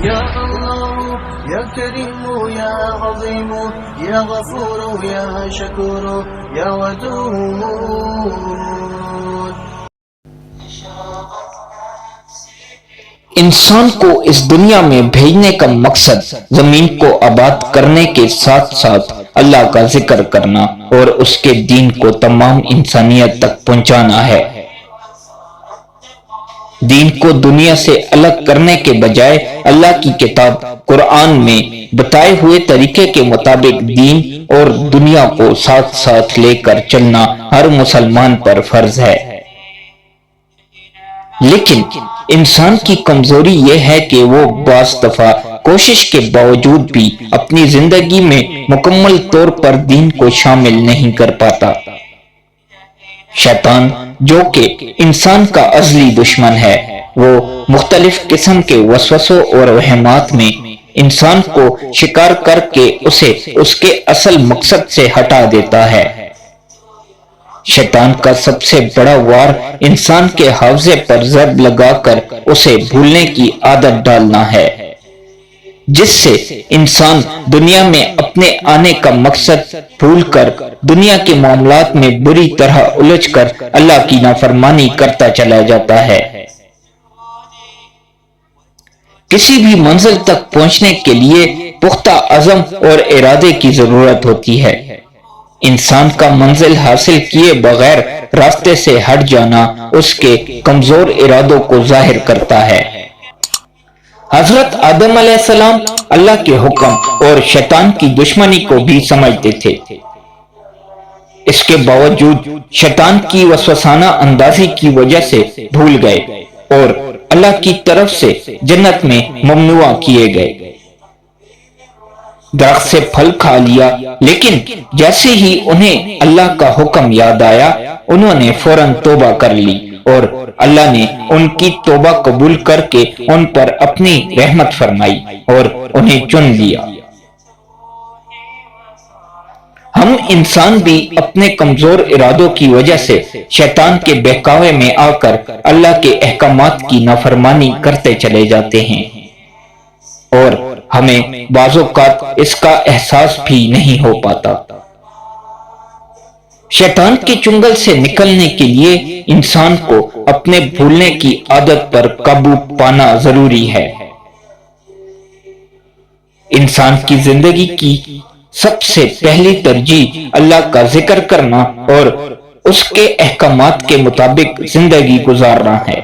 يا الله يا كريم يا عظيم يا غفور يا شكور يا ودود. انسان کو اس دنیا میں بھیجنے کا مقصد زمین کو آباد کرنے کے ساتھ ساتھ اللہ کا ذکر کرنا اور اس کے دین کو تمام انسانیت تک پہنچانا ہے۔ دین کو دنیا سے الگ کرنے کے بجائے اللہ کی کتاب قرآن میں بتائے ہوئے طریقے کے مطابق دین اور دنیا کو ساتھ ساتھ لے کر چلنا ہر مسلمان پر فرض ہے۔ لیکن انسان کی کمزوری یہ ہے کہ وہ بعض دفعہ کوشش کے باوجود بھی اپنی زندگی میں مکمل طور پر دین کو شامل نہیں کر پاتا۔ شیطان جو کہ انسان کا ازلی دشمن ہے، وہ مختلف قسم کے وسوسوں اور وہمات میں انسان کو شکار کر کے اسے اس کے اصل مقصد سے ہٹا دیتا ہے۔ شیطان کا سب سے بڑا وار انسان کے حافظے پر ضرب لگا کر اسے بھولنے کی عادت ڈالنا ہے، جس سے انسان دنیا میں اپنے آنے کا مقصد بھول کر دنیا کے معاملات میں بری طرح الجھ کر اللہ کی نافرمانی کرتا چلا جاتا ہے۔ کسی بھی منزل تک پہنچنے کے لیے پختہ عزم اور ارادے کی ضرورت ہوتی ہے۔ انسان کا منزل حاصل کیے بغیر راستے سے ہٹ جانا اس کے کمزور ارادوں کو ظاہر کرتا ہے۔ حضرت آدم علیہ السلام اللہ کے حکم اور شیطان کی دشمنی کو بھی سمجھتے تھے۔ اس کے باوجود شیطان کی وسوسانہ اندازی کی وجہ سے بھول گئے اور اللہ کی طرف سے جنت میں ممنوع کیے گئے۔ درخت سے پھل کھا لیا، لیکن جیسے ہی انہیں اللہ کا حکم یاد آیا انہوں نے فوراً توبہ کر لی اور اللہ نے ان کی توبہ قبول کر کے ان پر اپنی رحمت فرمائی اور انہیں چن لیا۔ ہم انسان بھی اپنے کمزور ارادوں کی وجہ سے شیطان کے بہکاوے میں آ کر اللہ کے احکامات کی نافرمانی کرتے چلے جاتے ہیں اور ہمیں بعض اوقات اس کا احساس بھی نہیں ہو پاتا۔ شیطان کے چنگل سے نکلنے کے لیے انسان کو اپنے بھولنے کی عادت پر قابو پانا ضروری ہے۔ انسان کی زندگی کی سب سے پہلی ترجیح اللہ کا ذکر کرنا اور اس کے احکامات کے مطابق زندگی گزارنا ہے۔